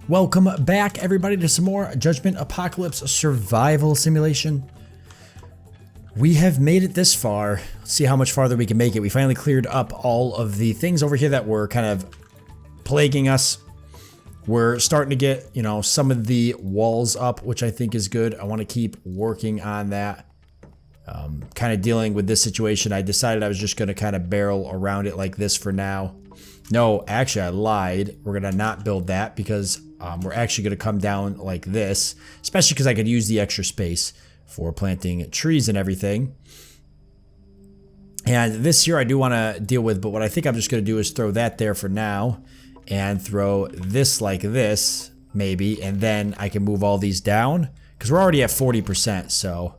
Welcome back, everybody, to some more Judgment Apocalypse survival simulation. We have made it this far. Let's see how much farther we can make it. We finally cleared up all of the things over here that were kind of plaguing us. We're starting to get, some of the walls up, which I think is good. I want to keep working on that. Kind of dealing with this situation. I decided I was just going to kind of barrel around it like this for now. No, actually I lied. We're going to not build that because we're actually going to come down like this, especially because I could use the extra space for planting trees and everything. And this here I do want to deal with, but what I think I'm just going to do is throw that there for now and throw this like this, maybe, and then I can move all these down because we're already at 40%, so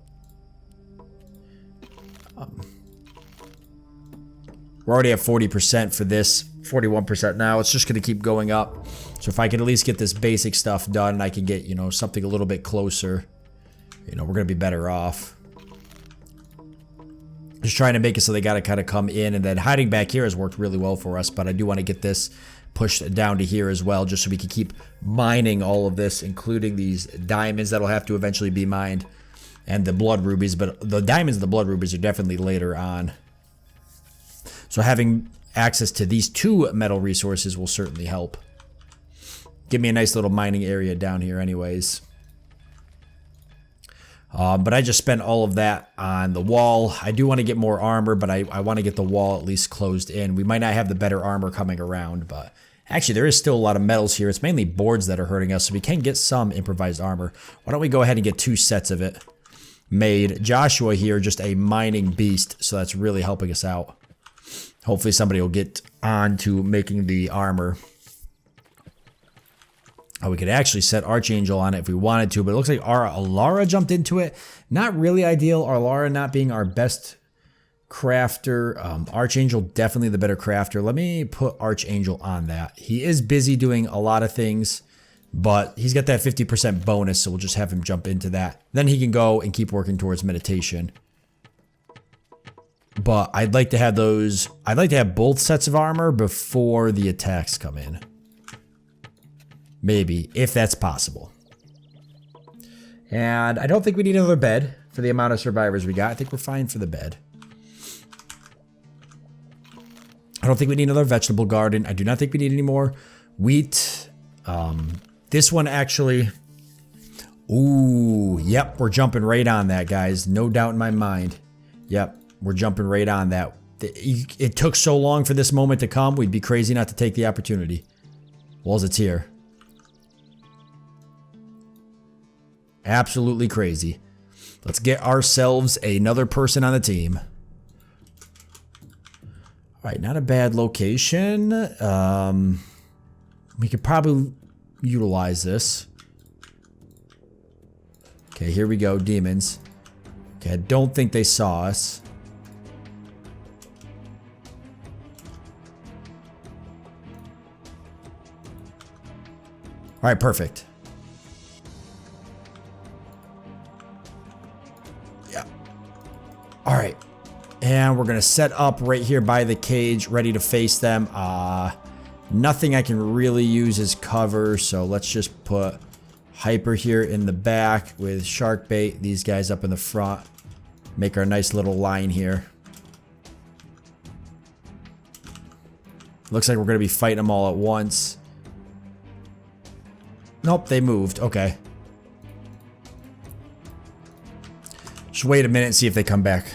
we're already at 40% for this, 41% now. It's just going to keep going up. So if I can at least get this basic stuff done and I can get, something a little bit closer, we're going to be better off. Just trying to make it so they got to kind of come in, and then hiding back here has worked really well for us, but I do want to get this pushed down to here as well, just so we can keep mining all of this, including these diamonds that'll have to eventually be mined, and the blood rubies, but the diamonds and the blood rubies are definitely later on. So having access to these two metal resources will certainly help. Give me a nice little mining area down here anyways. But I just spent all of that on the wall. I do want to get more armor, but I want to get the wall at least closed in. We might not have the better armor coming around, but actually there is still a lot of metals here. It's mainly boards that are hurting us, so we can get some improvised armor. Why don't we go ahead and get 2 sets of it made. Joshua here, just a mining beast, so that's really helping us out. Hopefully somebody will get on to making the armor. Oh, we could actually set Archangel on it if we wanted to, but it looks like our Alara jumped into it. Not really ideal, Alara not being our best crafter. Archangel definitely the better crafter. Let me put Archangel on that. He is busy doing a lot of things, but he's got that 50% bonus, so we'll just have him jump into that. Then he can go and keep working towards meditation. But I'd like to have those, I'd like to have both sets of armor before the attacks come in. Maybe, if that's possible. And I don't think we need another bed for the amount of survivors we got. I think we're fine for the bed. I don't think we need another vegetable garden. I do not think we need any more wheat. This one actually... Ooh, yep, we're jumping right on that, guys. No doubt in my mind. Yep, we're jumping right on that. It took so long for this moment to come. We'd be crazy not to take the opportunity. Well, it's here. Absolutely crazy. Let's get ourselves another person on the team. Alright, not a bad location. We could probably utilize this. Okay, here we go, demons. Okay, I don't think they saw us. Alright, perfect. All right, and we're gonna set up right here by the cage, ready to face them. Nothing I can really use as cover, so let's just put Hyper here in the back with shark bait, these guys up in the front. Make our nice little line here. Looks like we're gonna be fighting them all at once. Nope, they moved, okay. Just wait a minute and see if they come back.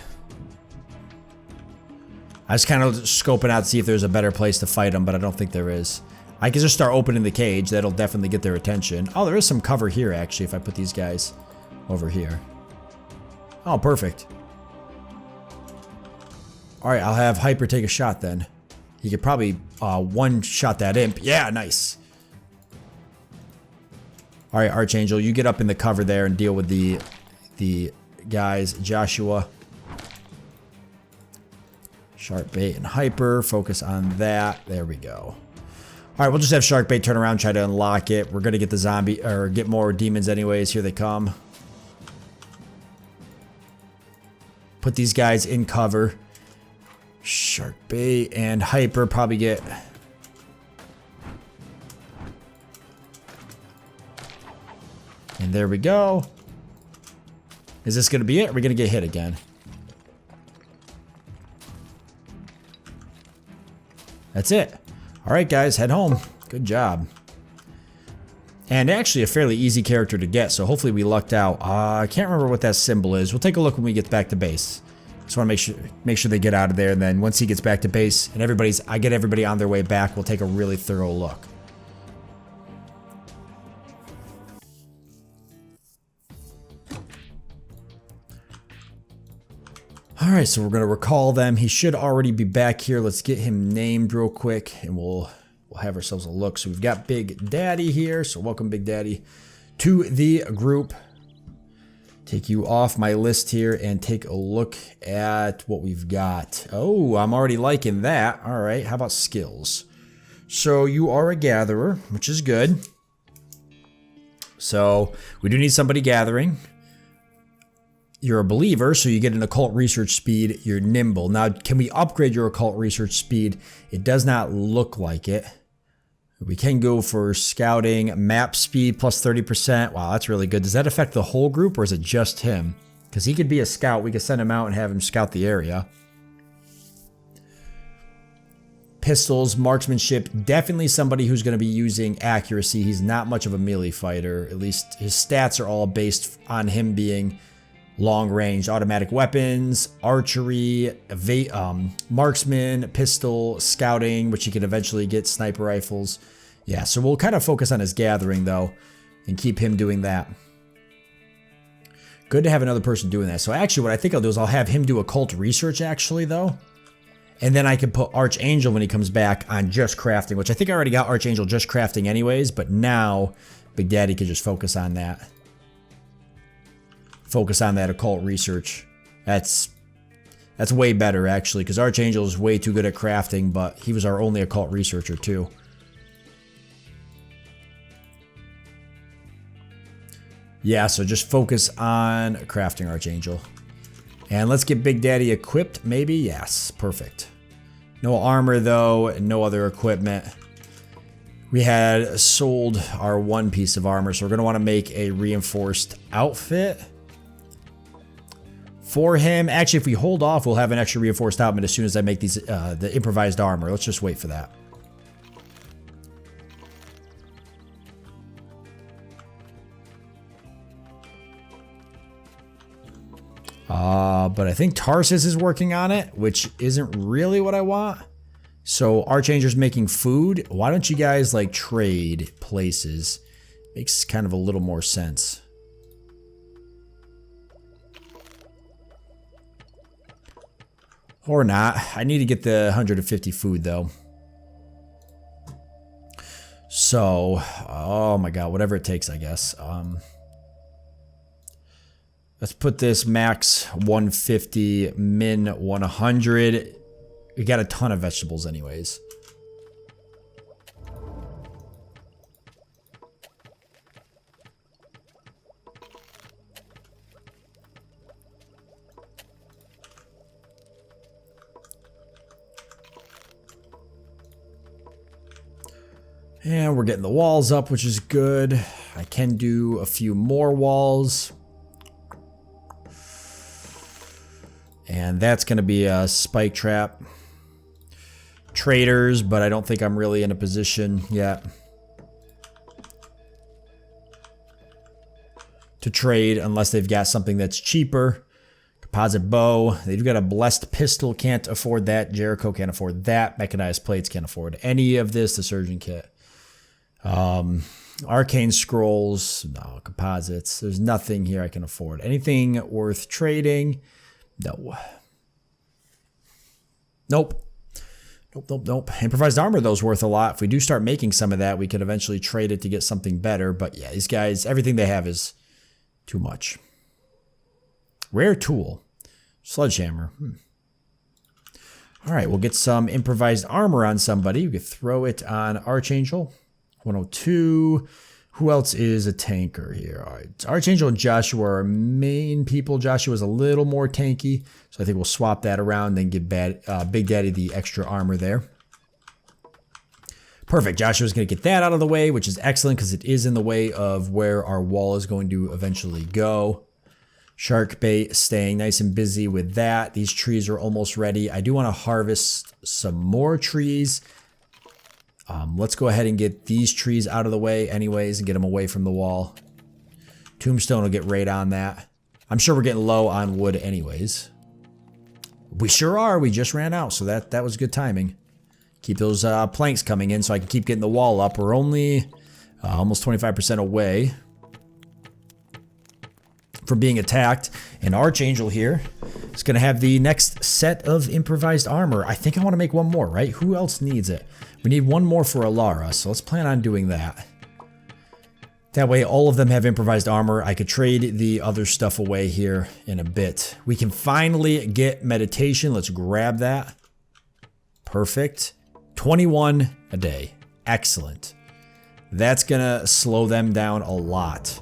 I was kind of scoping out to see if there's a better place to fight them, but I don't think there is. I can just start opening the cage. That'll definitely get their attention. Oh, there is some cover here, actually, if I put these guys over here. Oh, perfect. Alright, I'll have Hyper take a shot then. He could probably one-shot that imp. Yeah, nice. Alright, Archangel, you get up in the cover there and deal with the guys. Joshua. Shark bait and Hyper. Focus on that. There we go. Alright, we'll just have Shark bait turn around, try to unlock it. We're gonna get the zombie, or get more demons anyways. Here they come. Put these guys in cover. Shark bait and Hyper probably get... And there we go. Is this going to be it? Or are we going to get hit again? That's it. All right, guys, head home. Good job. And actually a fairly easy character to get, so hopefully we lucked out. I can't remember what that symbol is. We'll take a look when we get back to base. Just want to make sure they get out of there, and then once he gets back to base and I get everybody on their way back, we'll take a really thorough look. Alright, so we're going to recall them. He should already be back here. Let's get him named real quick, and we'll have ourselves a look. So we've got Big Daddy here. So welcome, Big Daddy, to the group. Take you off my list here and take a look at what we've got. Oh, I'm already liking that. Alright, how about skills? So you are a gatherer, which is good. So we do need somebody gathering. You're a believer, so you get an occult research speed. You're nimble. Now, can we upgrade your occult research speed? It does not look like it. We can go for scouting, map speed plus 30%. Wow, that's really good. Does that affect the whole group, or is it just him? Because he could be a scout. We could send him out and have him scout the area. Pistols, marksmanship, definitely somebody who's going to be using accuracy. He's not much of a melee fighter. At least his stats are all based on him being long range. Automatic weapons, archery, marksman, pistol, scouting, which he can eventually get sniper rifles. Yeah, so we'll kind of focus on his gathering though and keep him doing that. Good to have another person doing that. So actually what I think I'll do is I'll have him do occult research actually though. And then I can put Archangel when he comes back on just crafting, which I think I already got Archangel just crafting anyways, but now Big Daddy can just focus on that. Focus on that occult research. That's way better actually, because Archangel is way too good at crafting, but he was our only occult researcher too. Yeah, so just focus on crafting Archangel. And let's get Big Daddy equipped, maybe? Yes, perfect. No armor though, no other equipment. We had sold our one piece of armor, so we're going to want to make a reinforced outfit for him. Actually, if we hold off, we'll have an extra reinforced outfit as soon as I make these the improvised armor. Let's just wait for that. But I think Tarsus is working on it, which isn't really what I want. So Archangel's making food. Why don't you guys like trade places? Makes kind of a little more sense. Or not. I need to get the 150 food though. So, oh my god, whatever it takes, I guess. Let's put this max 150, min 100. We got a ton of vegetables anyways. And we're getting the walls up, which is good. I can do a few more walls. And that's going to be a spike trap. Traders, but I don't think I'm really in a position yet to trade unless they've got something that's cheaper. Composite bow. They've got a blessed pistol. Can't afford that. Jericho can't afford that. Mechanized plates can't afford any of this. The surgeon kit. Arcane scrolls. No. Composites. There's nothing here I can afford. Anything worth trading? No. Nope. Nope. Improvised armor, though, is worth a lot. If we do start making some of that, we could eventually trade it to get something better. But yeah, these guys, everything they have is too much. Rare tool. Sledgehammer. All right, we'll get some improvised armor on somebody. We could throw it on Archangel. 102. Who else is a tanker here? All right, Archangel and Joshua are our main people. Joshua's a little more tanky, so I think we'll swap that around and give Big Daddy the extra armor there. Perfect. Joshua's going to get that out of the way, which is excellent because it is in the way of where our wall is going to eventually go. Shark bait staying nice and busy with that. These trees are almost ready. I do want to harvest some more trees. Let's go ahead and get these trees out of the way anyways and get them away from the wall. Tombstone will get right on that. I'm sure we're getting low on wood anyways. We sure are. We just ran out, so that was good timing. Keep those planks coming in so I can keep getting the wall up. We're only almost 25% away from being attacked. And Archangel here is going to have the next set of improvised armor. I think I want to make one more, right? Who else needs it? We need one more for Alara, so let's plan on doing that. That way all of them have improvised armor. I could trade the other stuff away here in a bit. We can finally get meditation. Let's grab that. Perfect. 21 a day. Excellent. That's gonna slow them down a lot.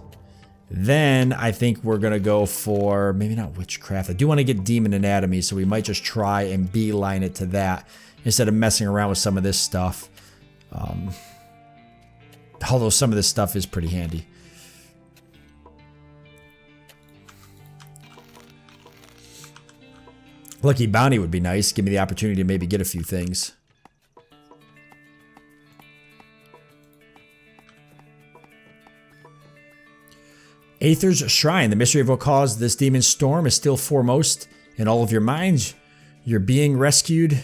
Then I think we're gonna go for, maybe not witchcraft. I do want to get demon anatomy, so we might just try and beeline it to that instead of messing around with some of this stuff. Although some of this stuff is pretty handy. Lucky bounty would be nice. Give me the opportunity to maybe get a few things. Aether's Shrine. The mystery of what caused this demon storm is still foremost in all of your minds. Your being rescued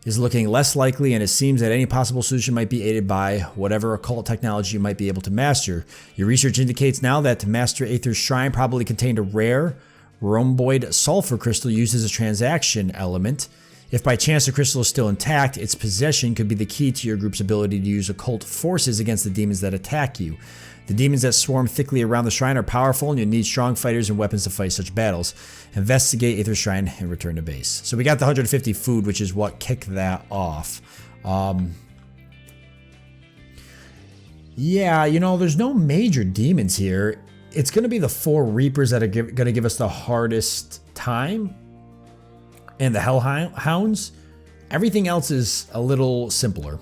is looking less likely, and it seems that any possible solution might be aided by whatever occult technology you might be able to master. Your research indicates now that to master Aether's Shrine probably contained a rare rhomboid sulfur crystal used as a transaction element. If by chance the crystal is still intact, its possession could be the key to your group's ability to use occult forces against the demons that attack you. The demons that swarm thickly around the shrine are powerful, and you need strong fighters and weapons to fight such battles. Investigate Aether's Shrine and return to base. So we got the 150 food, which is what kicked that off. Yeah, you know, there's no major demons here. It's going to be the 4 Reapers that are going to give us the hardest time. And the Hellhounds. Everything else is a little simpler.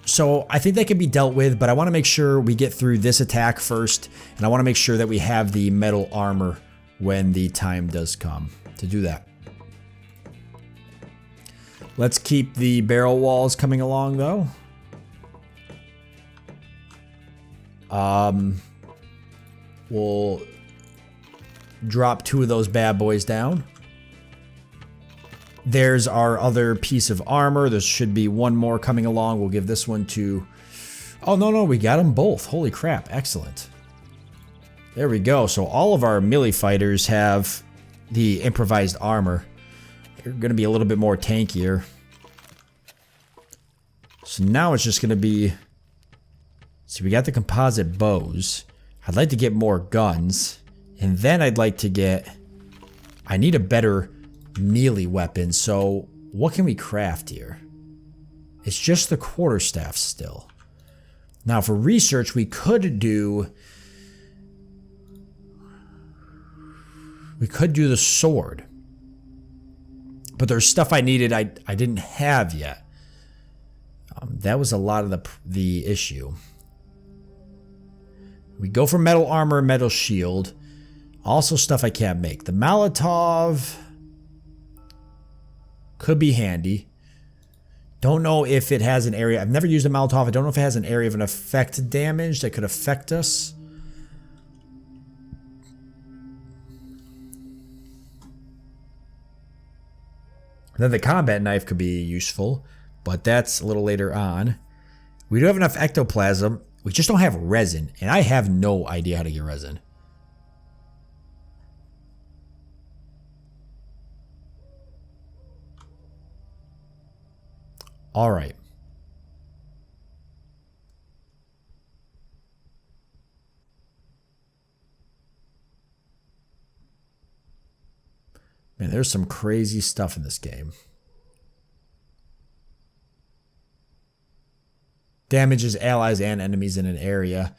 So I think that can be dealt with, but I want to make sure we get through this attack first. And I want to make sure that we have the metal armor when the time does come to do that. Let's keep the barrel walls coming along though. We'll drop 2 of those bad boys down. There's our other piece of armor. There should be 1 more coming along. We'll give this one to... Oh, no, we got them both. Holy crap. Excellent. There we go. So all of our melee fighters have the improvised armor. They're going to be a little bit more tankier. So now it's just going to be... See, we got the composite bows. I'd like to get more guns. And then I'd like to get... I need a better... melee weapon. So what can we craft here? It's just the quarterstaff still. Now for research we could do the sword, but there's stuff I needed I didn't have yet. That was a lot of the issue. We go for metal armor, metal shield, also stuff I can't make. The Molotov could be handy. Don't know if it has an area. I've never used a Molotov. I don't know if it has an area of an effect damage that could affect us. Then the combat knife could be useful, but that's a little later on. We do have enough ectoplasm. We just don't have resin, and I have no idea how to get resin. All right. Man, there's some crazy stuff in this game. Damages allies and enemies in an area.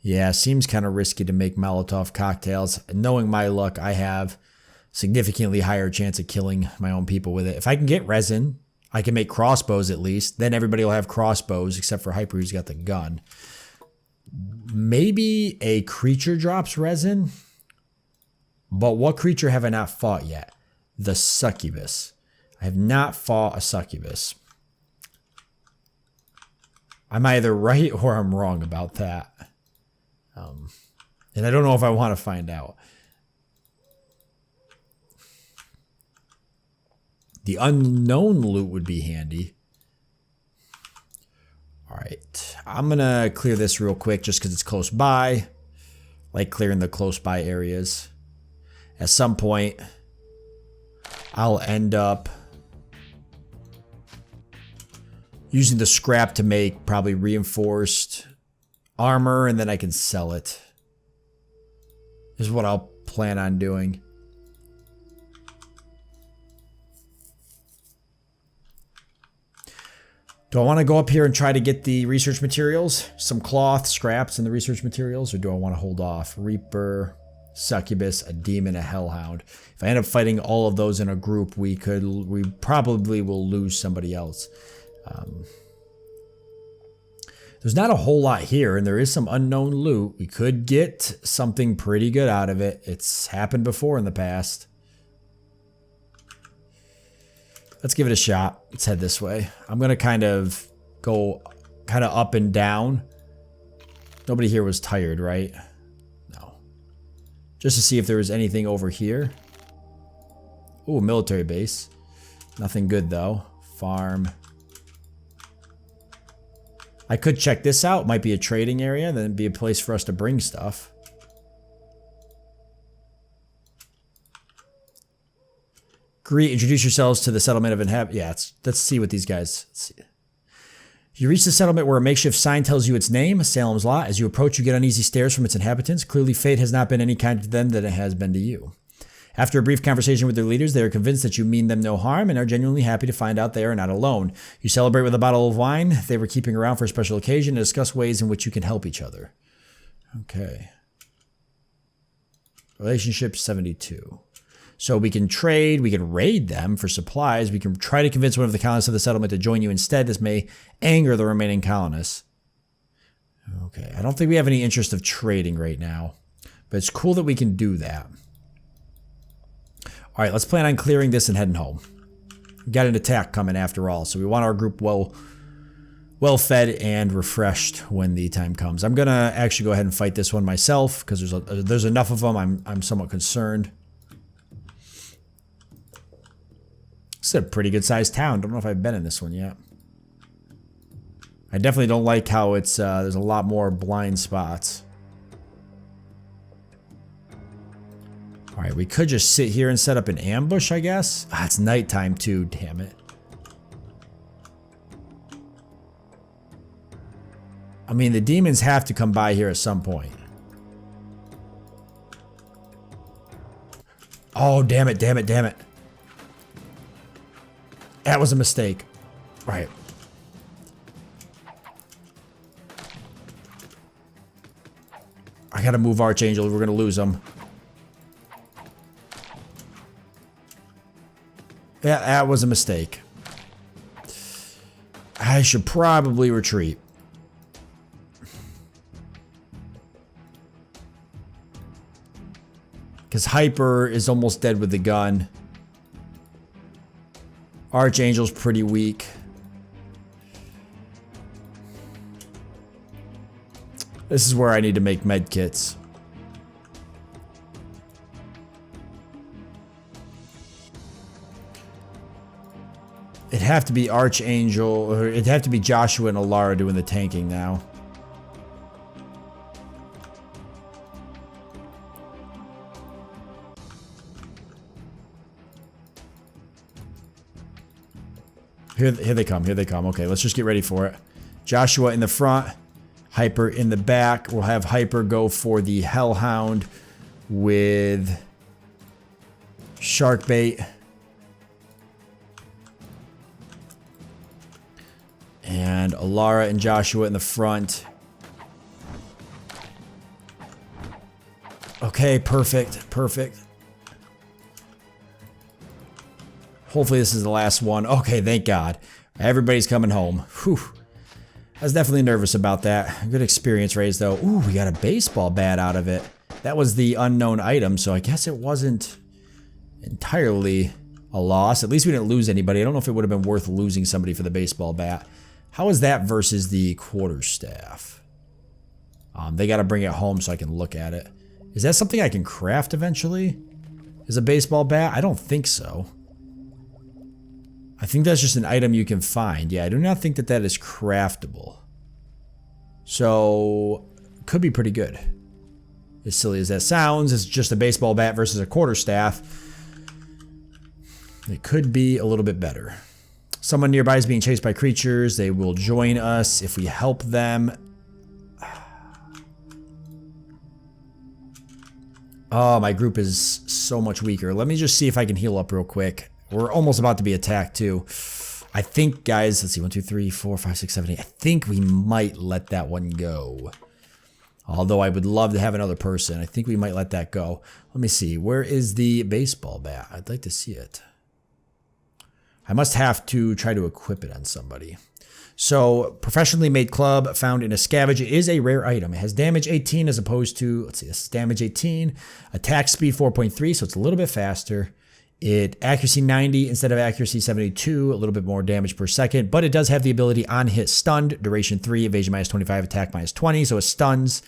Yeah, seems kind of risky to make Molotov cocktails. Knowing my luck, I have significantly higher chance of killing my own people with it. If I can get resin, I can make crossbows at least. Then everybody will have crossbows except for Hyper, who's got the gun. Maybe a creature drops resin. But what creature have I not fought yet? The succubus. I have not fought a succubus. I'm either right or I'm wrong about that. And I don't know if I want to find out. The unknown loot would be handy. All right. I'm going to clear this real quick just because it's close by. Like clearing the close by areas. At some point, I'll end up using the scrap to make probably reinforced armor, and then I can sell it. This is what I'll plan on doing. Do I want to go up here and try to get the research materials? Some cloth, scraps, and the research materials? Or do I want to hold off? Reaper, succubus, a demon, a hellhound. If I end up fighting all of those in a group, we probably will lose somebody else. There's not a whole lot here, and there is some unknown loot. We could get something pretty good out of it. It's happened before in the past. Let's give it a shot. Let's head this way. I'm going to kind of go up and down. Nobody here was tired, right? No. Just to see if there was anything over here. Ooh, military base. Nothing good, though. Farm. I could check this out. Might be a trading area. Then it'd be a place for us to bring stuff. Introduce yourselves to the settlement of inhabitants. Yeah, let's see what these guys... Let's see. You reach the settlement where a makeshift sign tells you its name, Salem's Lot. As you approach, you get uneasy stares from its inhabitants. Clearly, fate has not been any kind to them than it has been to you. After a brief conversation with their leaders, they are convinced that you mean them no harm and are genuinely happy to find out they are not alone. You celebrate with a bottle of wine they were keeping around for a special occasion and discuss ways in which you can help each other. Okay. Relationship 72. So we can trade, we can raid them for supplies, we can try to convince one of the colonists of the settlement to join you instead. This may anger the remaining colonists. Okay, I don't think we have any interest of trading right now, but it's cool that we can do that. All right, let's plan on clearing this and heading home. We got an attack coming after all, so we want our group well fed and refreshed when the time comes. I'm gonna actually go ahead and fight this one myself because there's enough of them. I'm somewhat concerned. It's a pretty good sized town. Don't know if I've been in this one yet. I definitely don't like how it's there's a lot more blind spots. All right, we could just sit here and set up an ambush, I guess. Ah, it's nighttime too, damn it. I mean, the demons have to come by here at some point. Oh, damn it, damn it, damn it. That was a mistake. All right. I gotta move Archangel. We're gonna lose him. Yeah, that was a mistake. I should probably retreat. Because Hyper is almost dead with the gun. Archangel's pretty weak. This is where I need to make med kits. It'd have to be Archangel, or it'd have to be Joshua and Alara doing the tanking now. Here they come, here they come. Okay, let's just get ready for it. Joshua in the front, Hyper in the back. We'll have Hyper go for the Hellhound with Sharkbait. And Alara and Joshua in the front. Okay, perfect, perfect. Hopefully this is the last one. Okay, thank God. Everybody's coming home. Whew. I was definitely nervous about that. Good experience raise though. Ooh, we got a baseball bat out of it. That was the unknown item, so I guess it wasn't entirely a loss. At least we didn't lose anybody. I don't know if it would have been worth losing somebody for the baseball bat. How is that versus the quarterstaff? They got to bring it home so I can look at it. Is that something I can craft eventually? Is a baseball bat? I don't think so. I think that's just an item you can find. Yeah, I do not think that that is craftable. So, could be pretty good. As silly as that sounds, it's just a baseball bat versus a quarterstaff. It could be a little bit better. Someone nearby is being chased by creatures. They will join us if we help them. Oh, my group is so much weaker. Let me just see if I can heal up real quick. We're almost about to be attacked too. I think, guys, let's see, 1, 2, 3, 4, 5, 6, 7, 8. I think we might let that one go. Although I would love to have another person. I think we might let that go. Let me see. Where is the baseball bat? I'd like to see it. I must have to try to equip it on somebody. So, professionally made club found in a scavenge. It is a rare item. It has damage 18 as opposed to, let's see, this is damage 18. Attack speed 4.3, so it's a little bit faster. It accuracy 90 instead of accuracy 72, a little bit more damage per second, but it does have the ability on hit stunned, duration 3, evasion minus 25, attack minus 20, so it stuns,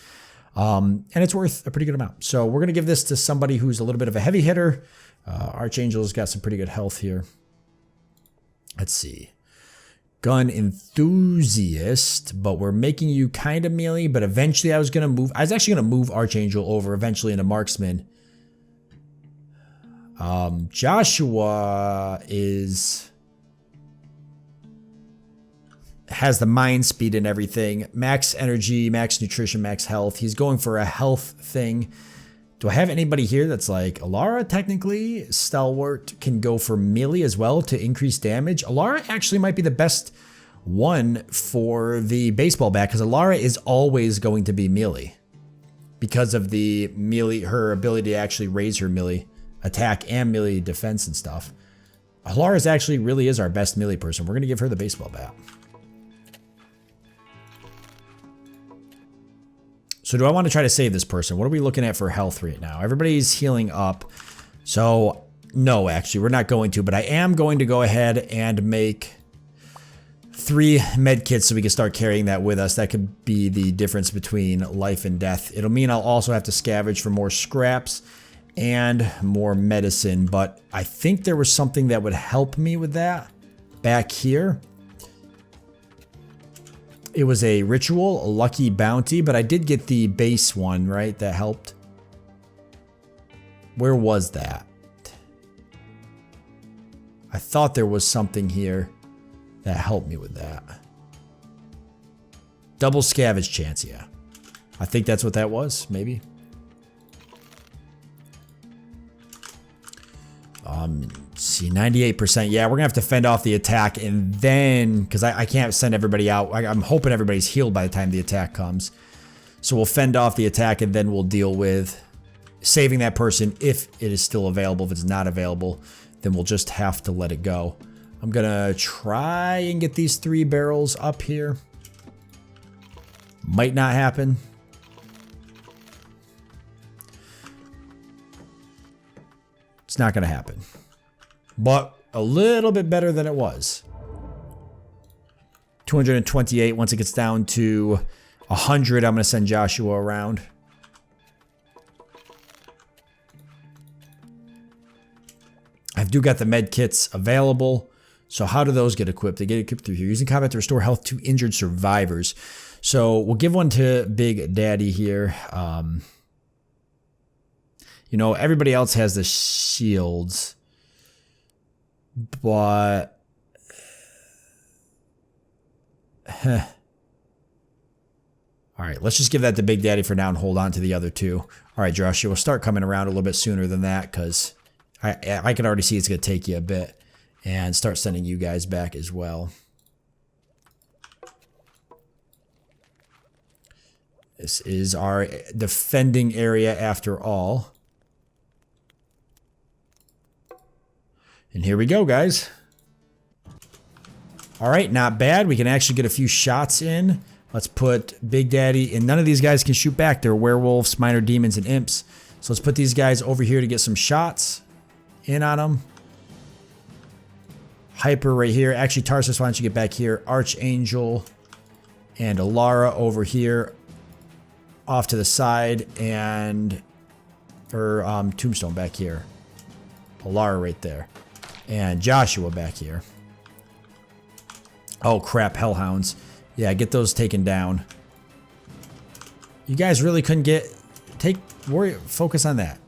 and it's worth a pretty good amount. So we're going to give this to somebody who's a little bit of a heavy hitter. Archangel's got some pretty good health here. Let's see. Gun enthusiast, but we're making you kind of melee, but eventually I was actually going to move Archangel over eventually into marksman. Joshua has the mind speed and everything, max energy, max nutrition, max health. He's going for a health thing. Do I have anybody here that's like Alara? Technically, stalwart can go for melee as well to increase damage. Alara actually might be the best one for the baseball bat because Alara is always going to be melee because of the melee, her ability to actually raise her melee attack and melee defense and stuff. Alara actually really is our best melee person. We're going to give her the baseball bat. So do I want to try to save this person? What are we looking at for health right now? Everybody's healing up. So no, actually, we're not going to, but I am going to go ahead and make 3 med kits so we can start carrying that with us. That could be the difference between life and death. It'll mean I'll also have to scavenge for more scraps and more medicine, but I think there was something that would help me with that back here. It was a ritual, a lucky bounty, but I did get the base one, right? That helped. Where was that? I thought there was something here that helped me with that. Double scavenge chance, yeah. I think that's what that was, maybe. See, 98%. Yeah, we're gonna have to fend off the attack and then, because I can't send everybody out. I'm hoping everybody's healed by the time the attack comes. So we'll fend off the attack and then we'll deal with saving that person if it is still available. If it's not available, then we'll just have to let it go. I'm gonna try and get these 3 barrels up here. Might not happen. It's not gonna happen. But a little bit better than it was. 228. Once it gets down to 100, I'm going to send Joshua around. I do got the med kits available. So how do those get equipped? They get equipped through here. Using combat to restore health to injured survivors. So we'll give one to Big Daddy here. You know, everybody else has the shields. But all right, let's just give that to Big Daddy for now and hold on to the other 2. All right, Joshua, we'll start coming around a little bit sooner than that because I can already see it's going to take you a bit, and start sending you guys back as well. This is our defending area after all. And here we go, guys. All right, not bad. We can actually get a few shots in. Let's put Big Daddy, and none of these guys can shoot back. They're werewolves, minor demons, and imps. So let's put these guys over here to get some shots in on them. Hyper right here. Actually, Tarsus, why don't you get back here? Archangel and Alara over here off to the side, and Tombstone back here. Alara right there. And Joshua back here. Oh crap, Hellhounds. Yeah, get those taken down. You guys really couldn't focus on that.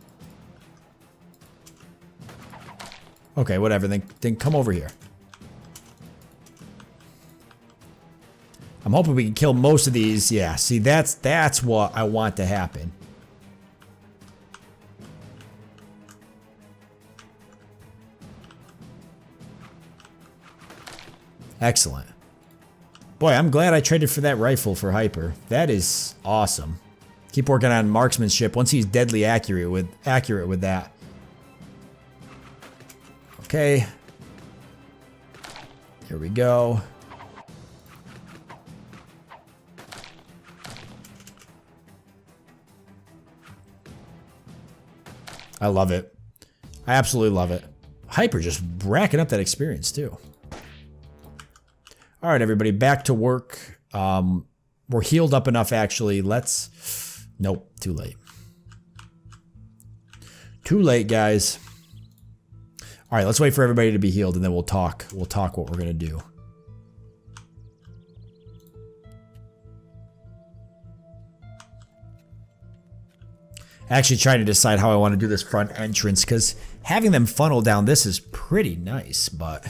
Okay, whatever, then come over here. I'm hoping we can kill most of these. Yeah, see, that's what I want to happen. Excellent. Boy, I'm glad I traded for that rifle for Hyper. That is awesome. Keep working on marksmanship once he's deadly accurate with that. Okay. Here we go. I love it. I absolutely love it. Hyper just racking up that experience too. All right, everybody, back to work. We're healed up enough, actually. Nope, too late. Too late, guys. All right, let's wait for everybody to be healed, and then we'll talk. We'll talk what we're gonna do. Actually, trying to decide how I want to do this front entrance, because having them funnel down this is pretty nice, but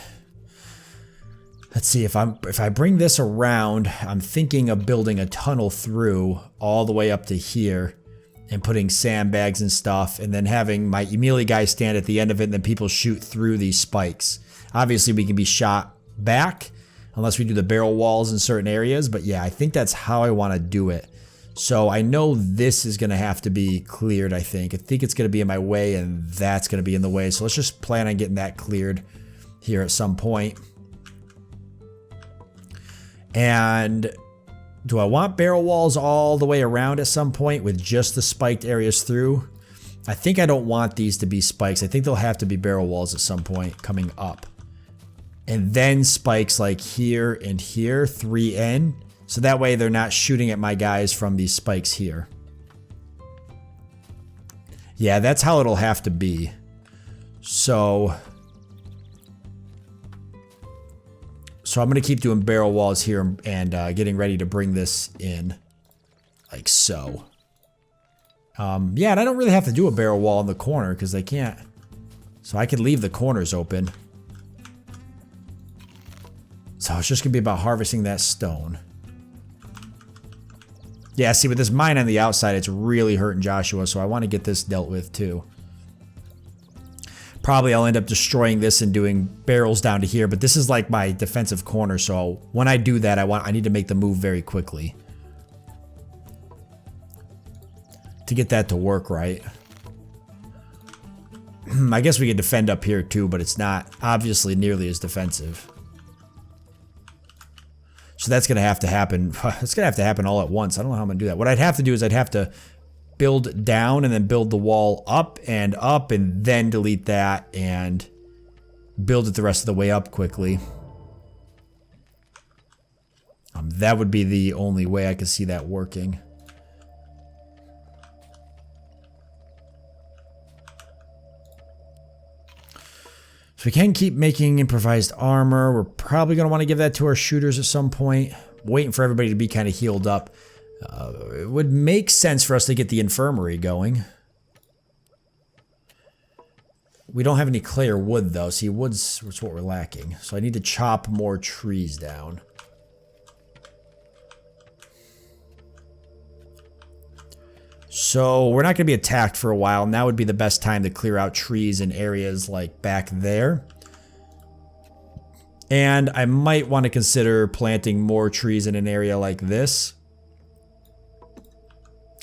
let's see, if I bring this around, I'm thinking of building a tunnel through all the way up to here and putting sandbags and stuff, and then having my melee guys stand at the end of it, and then people shoot through these spikes. Obviously, we can be shot back unless we do the barrel walls in certain areas, but yeah, I think that's how I want to do it. So I know this is going to have to be cleared, I think. I think it's going to be in my way, and that's going to be in the way. So let's just plan on getting that cleared here at some point. And do I want barrel walls all the way around at some point with just the spiked areas through? I think I don't want these to be spikes. I think they'll have to be barrel walls at some point coming up. And then spikes like here and here, 3N. So that way they're not shooting at my guys from these spikes here. Yeah, that's how it'll have to be. So I'm going to keep doing barrel walls here and getting ready to bring this in like so. Yeah, and I don't really have to do a barrel wall in the corner because they can't. So I could leave the corners open. So it's just going to be about harvesting that stone. Yeah, see, with this mine on the outside, it's really hurting Joshua, so I want to get this dealt with too. Probably I'll end up destroying this and doing barrels down to here, but this is like my defensive corner, so when I do that, I need to make the move very quickly to get that to work right. I guess we could defend up here too, but it's not obviously nearly as defensive. So that's going to have to happen. It's going to have to happen all at once. I don't know how I'm going to do that. What I'd have to do is I'd have to build down and then build the wall up and then delete that and build it the rest of the way up quickly. That would be the only way I could see that working. So we can keep making improvised armor. We're probably going to want to give that to our shooters at some point. Waiting for everybody to be kind of healed up. It would make sense for us to get the infirmary going. We don't have any clay or wood though. See, wood's what we're lacking. So I need to chop more trees down. So we're not going to be attacked for a while. Now would be the best time to clear out trees in areas like back there. And I might want to consider planting more trees in an area like this,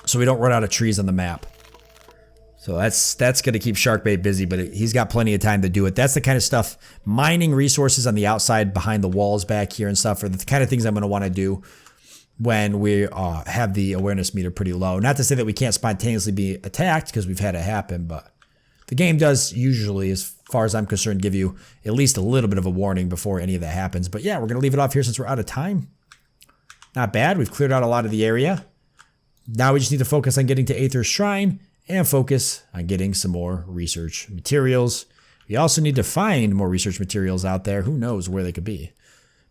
so we don't run out of trees on the map. So that's going to keep Sharkbait busy, but he's got plenty of time to do it. That's the kind of stuff, mining resources on the outside behind the walls back here and stuff are the kind of things I'm going to want to do when we have the awareness meter pretty low. Not to say that we can't spontaneously be attacked, because we've had it happen, but the game does usually, as far as I'm concerned, give you at least a little bit of a warning before any of that happens. But yeah, we're going to leave it off here since we're out of time. Not bad. We've cleared out a lot of the area. Now we just need to focus on getting to Aether's Shrine and focus on getting some more research materials. We also need to find more research materials out there. Who knows where they could be.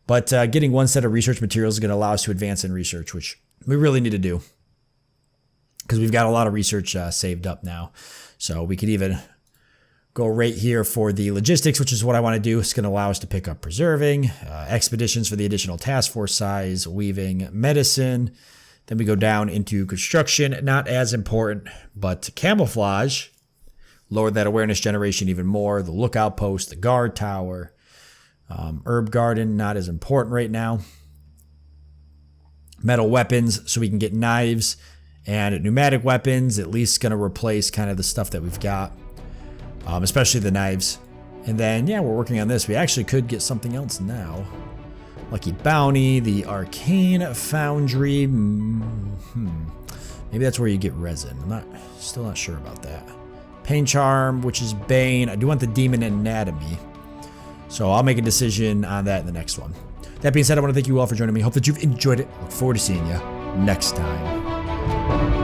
But getting one set of research materials is going to allow us to advance in research, which we really need to do, because we've got a lot of research saved up now. So we could even go right here for the logistics, which is what I want to do. It's going to allow us to pick up preserving, expeditions for the additional task force size, weaving, medicine. Then we go down into construction, not as important, but camouflage, lower that awareness generation even more. The lookout post, the guard tower, herb garden, not as important right now. Metal weapons, so we can get knives, and pneumatic weapons, at least going to replace kind of the stuff that we've got, especially the knives. And then, yeah, we're working on this. We actually could get something else now. Lucky Bounty, the Arcane Foundry. Maybe that's where you get resin. I'm still not sure about that. Pain Charm, which is Bane. I do want the Demon Anatomy, so I'll make a decision on that in the next one. That being said, I want to thank you all for joining me. Hope that you've enjoyed it. Look forward to seeing you next time.